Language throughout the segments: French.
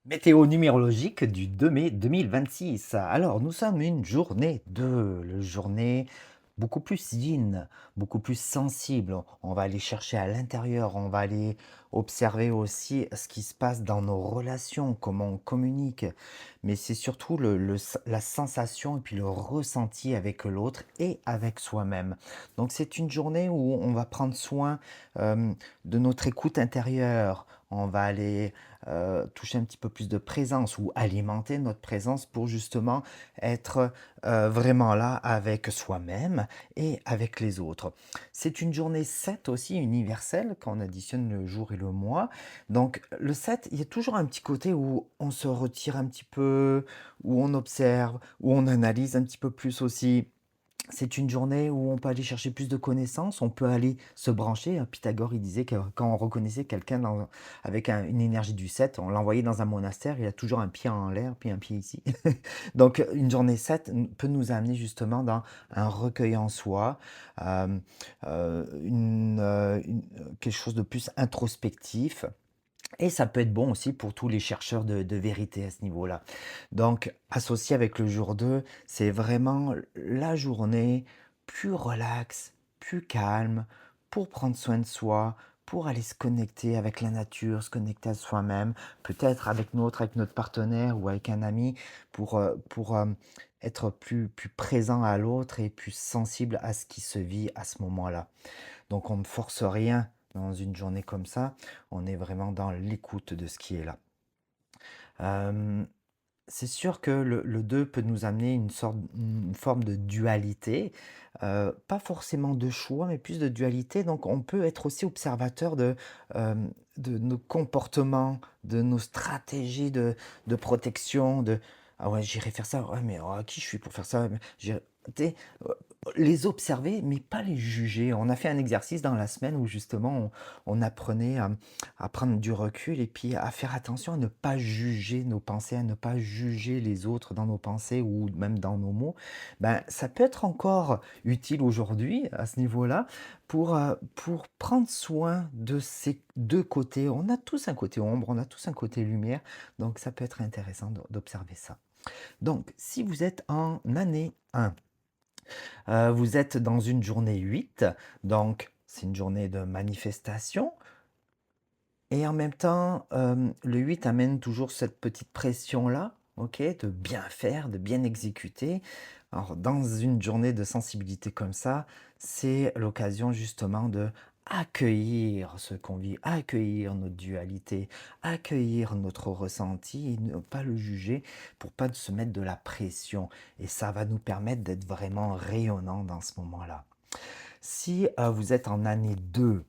Météo numérologique du 2 mai 2026. Alors, nous sommes une journée 2, le journée beaucoup plus yin, beaucoup plus sensible. On va aller chercher à l'intérieur, on va aller observer aussi ce qui se passe dans nos relations, comment on communique. Mais c'est surtout la sensation et puis le ressenti avec l'autre et avec soi-même. Donc, c'est une journée où on va prendre soin de notre écoute intérieure. On va aller toucher un petit peu plus de présence ou alimenter notre présence pour justement être vraiment là avec soi-même et avec les autres. C'est une journée 7 aussi universelle quand on additionne le jour et le mois. Donc le 7, il y a toujours un petit côté où on se retire un petit peu, où on observe, où on analyse un petit peu plus aussi. C'est une journée où on peut aller chercher plus de connaissances, on peut aller se brancher. Pythagore, il disait que quand on reconnaissait quelqu'un avec une énergie du 7, on l'envoyait dans un monastère, il a toujours un pied en l'air, puis un pied ici. Donc une journée 7 peut nous amener justement dans un recueil en soi, euh, quelque chose de plus introspectif. Et ça peut être bon aussi pour tous les chercheurs de vérité à ce niveau-là. Donc, associé avec le jour 2, c'est vraiment la journée plus relaxe, plus calme, pour prendre soin de soi, pour aller se connecter avec la nature, se connecter à soi-même, peut-être avec notre partenaire ou avec un ami, pour être plus présent à l'autre et plus sensible à ce qui se vit à ce moment-là. Donc on ne force rien dans une journée comme ça, on est vraiment dans l'écoute de ce qui est là. Hem, c'est sûr que le 2 peut nous amener une forme de dualité, pas forcément de choix, mais plus de dualité. Donc on peut être aussi observateur de nos comportements, de nos stratégies de protection, de: «Ah ouais, j'irai faire ça, ouais, mais qui je suis pour faire ça?» J'irai tu sais, les observer, mais pas les juger. On a fait un exercice dans la semaine où justement on apprenait à prendre du recul et puis à faire attention à ne pas juger nos pensées, à ne pas juger les autres dans nos pensées ou même dans nos mots. Ben, ça peut être encore utile aujourd'hui à ce niveau-là pour prendre soin de ces deux côtés. On a tous un côté ombre, on a tous un côté lumière, donc ça peut être intéressant d'observer ça. Donc, si vous êtes en année 1, vous êtes dans une journée 8, donc c'est une journée de manifestation. Et en même temps, le 8 amène toujours cette petite pression-là, OK, de bien faire, de bien exécuter. Alors dans une journée de sensibilité comme ça, c'est l'occasion justement de accueillir ce qu'on vit, accueillir notre dualité, accueillir notre ressenti et ne pas le juger pour pas se mettre de la pression. Et ça va nous permettre d'être vraiment rayonnants dans ce moment-là. Si vous êtes en année 2,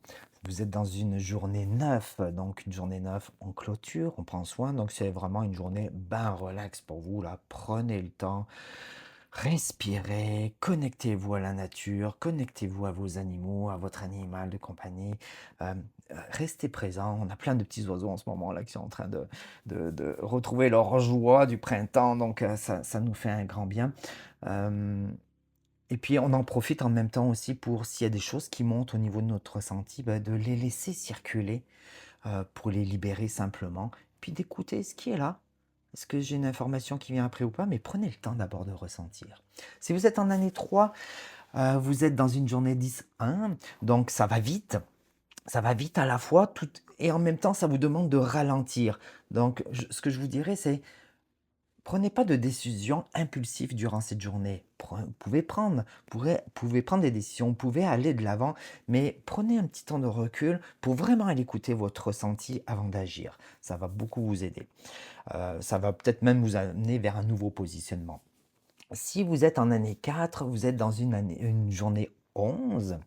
vous êtes dans une journée 9, donc une journée 9, on clôture, on prend soin, donc c'est vraiment une journée ben relax pour vous là. Prenez le temps, respirez, connectez-vous à la nature, connectez-vous à vos animaux, à votre animal de compagnie. Restez présent. On a plein de petits oiseaux en ce moment là qui sont en train de retrouver leur joie du printemps, donc ça nous fait un grand bien. Euh, et puis on en profite en même temps aussi pour s'il y a des choses qui montent au niveau de notre ressenti, bah, de les laisser circuler, pour les libérer simplement, puis d'écouter ce qui est là. Est-ce que j'ai une information qui vient après ou pas? Mais prenez le temps d'abord de ressentir. Si vous êtes en année 3, vous êtes dans une journée 10-1, donc ça va vite à la fois tout et en même temps ça vous demande de ralentir. Donc ce que je vous dirais c'est: prenez pas de décisions impulsives durant cette journée. Vous pouvez prendre des décisions, vous pouvez aller de l'avant, mais prenez un petit temps de recul pour vraiment aller écouter votre ressenti avant d'agir. Ça va beaucoup vous aider. Ça va peut-être même vous amener vers un nouveau positionnement. Si vous êtes en année 4, vous êtes dans une journée 11.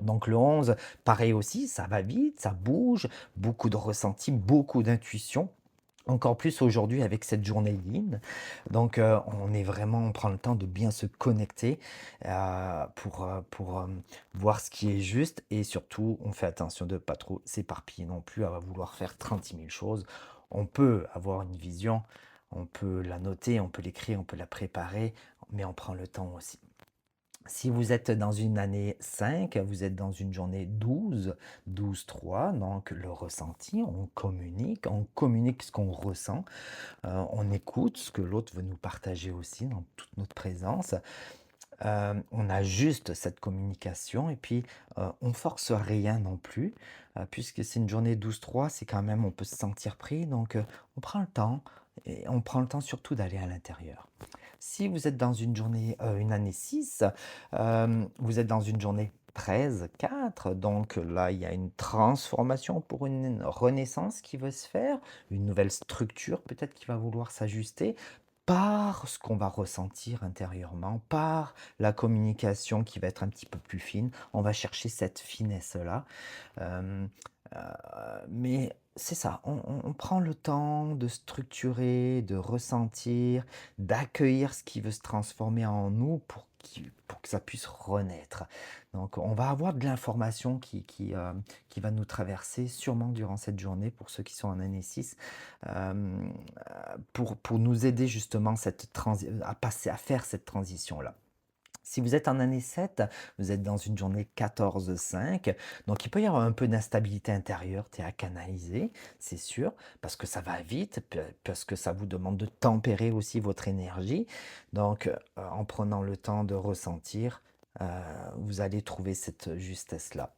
Donc le 11, pareil aussi, ça va vite, ça bouge, beaucoup de ressenti, beaucoup d'intuition. Encore plus aujourd'hui avec cette journée yin. Donc, on prend le temps de bien se connecter pour voir ce qui est juste et surtout, on fait attention de ne pas trop s'éparpiller non plus à vouloir faire 36 000 choses. On peut avoir une vision, on peut la noter, on peut l'écrire, on peut la préparer, mais on prend le temps aussi. Si vous êtes dans une année 5, vous êtes dans une journée 12, 12, 3, donc le ressenti, on communique ce qu'on ressent, on écoute ce que l'autre veut nous partager aussi dans toute notre présence. On ajuste cette communication et puis, on force rien non plus, puisque c'est une journée 12-3, c'est quand même on peut se sentir pris donc, on prend le temps et on prend le temps surtout d'aller à l'intérieur. Si vous êtes dans une journée, une année 6, vous êtes dans une journée 13-4, donc là, il y a une transformation pour une renaissance qui veut se faire, une nouvelle structure peut-être qui va vouloir s'ajuster par ce qu'on va ressentir intérieurement, par la communication qui va être un petit peu plus fine. On va chercher cette finesse-là. Hem, heu, mais c'est ça, on prend le temps de structurer, de ressentir, d'accueillir ce qui veut se transformer en nous pour que ça puisse renaître. Donc on va avoir de l'information qui va nous traverser sûrement durant cette journée pour ceux qui sont en année 6, pour nous aider justement à passer à faire cette transition-là. Si vous êtes en année 7, vous êtes dans une journée 14-5, donc il peut y avoir un peu d'instabilité intérieure, tu es à canaliser, c'est sûr, parce que ça va vite, parce que ça vous demande de tempérer aussi votre énergie. Donc, en prenant le temps de ressentir, vous allez trouver cette justesse-là.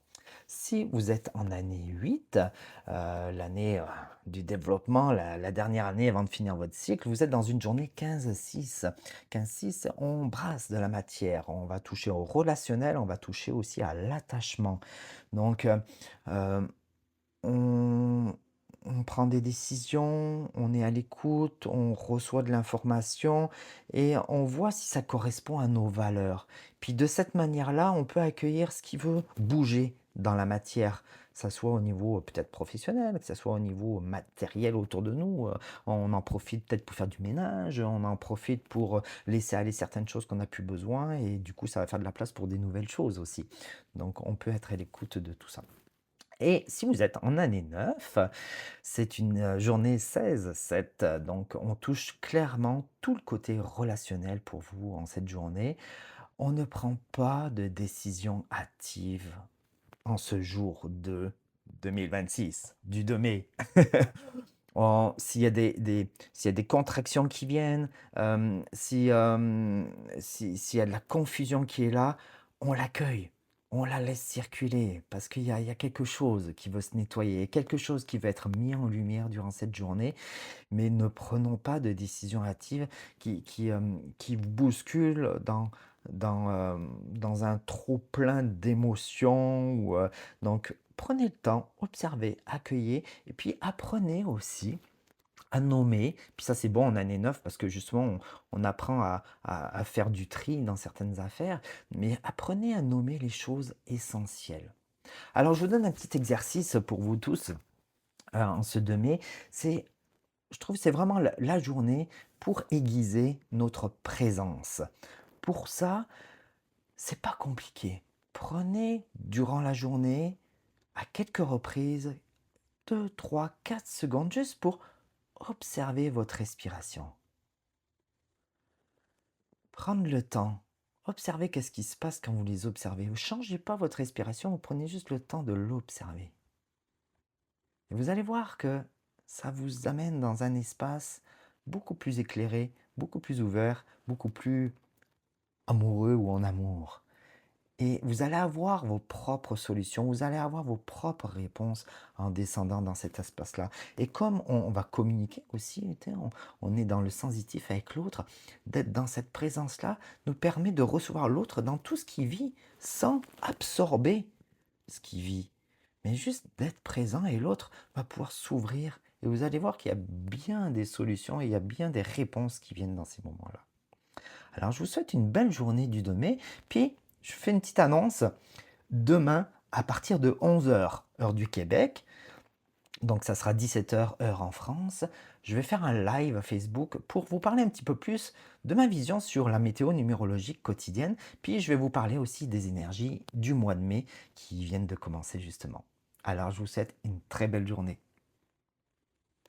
Si vous êtes en année 8, l'année du développement, la dernière année avant de finir votre cycle, vous êtes dans une journée 15-6. 15-6, on brasse de la matière, on va toucher au relationnel, on va toucher aussi à l'attachement. Donc, euh, on, on prend des décisions, on est à l'écoute, on reçoit de l'information et on voit si ça correspond à nos valeurs. Puis de cette manière-là, on peut accueillir ce qui veut bouger dans la matière, que ça soit au niveau peut-être professionnel, que ça soit au niveau matériel autour de nous. On en profite peut-être pour faire du ménage, on en profite pour laisser aller certaines choses qu'on n'a plus besoin et du coup, ça va faire de la place pour des nouvelles choses aussi. Donc, on peut être à l'écoute de tout ça. Et si vous êtes en année 9, c'est une, journée 16-7, donc on touche clairement tout le côté relationnel pour vous en cette journée. On ne prend pas de décision hâtive en ce jour de 2026, du 2 mai. S'il y a s'il y a des contractions qui viennent, s'il y a de la confusion qui est là, on l'accueille, on la laisse circuler parce qu'il y a quelque chose qui veut se nettoyer, quelque chose qui veut être mis en lumière durant cette journée, mais ne prenons pas de décisions hâtives qui vous bousculent dans un trop plein d'émotions donc prenez le temps, observez, accueillez et puis apprenez aussi à nommer. Puis ça, c'est bon en année 9 parce que justement, on apprend à faire du tri dans certaines affaires, mais apprenez à nommer les choses essentielles. Alors, je vous donne un petit exercice pour vous tous en ce 2 mai. C'est je trouve que c'est vraiment la journée pour aiguiser notre présence. Pour ça, c'est pas compliqué. Prenez durant la journée, à quelques reprises, 2, 3, 4 secondes juste pour observer votre respiration. Prendre le temps. Observez qu'est-ce qui se passe quand vous les observez. Vous ne changez pas votre respiration, vous prenez juste le temps de l'observer. Et vous allez voir que ça vous amène dans un espace beaucoup plus éclairé, beaucoup plus ouvert, beaucoup plus amoureux ou en amour. Et vous allez avoir vos propres solutions, vous allez avoir vos propres réponses en descendant dans cet espace-là. Et comme on va communiquer aussi, tu sais, on est dans le sensitif avec l'autre, d'être dans cette présence-là nous permet de recevoir l'autre dans tout ce qu'il vit sans absorber ce qu'il vit, mais juste d'être présent et l'autre va pouvoir s'ouvrir. Et vous allez voir qu'il y a bien des solutions et il y a bien des réponses qui viennent dans ces moments-là. Alors je vous souhaite une belle journée du 2 mai, puis je fais une petite annonce. Demain, à partir de 11 heures, heure du Québec, donc ça sera 17 heures, heure en France, je vais faire un live Facebook pour vous parler un petit peu plus de ma vision sur la météo numérologique quotidienne, puis je vais vous parler aussi des énergies du mois de mai qui viennent de commencer justement. Alors je vous souhaite une très belle journée.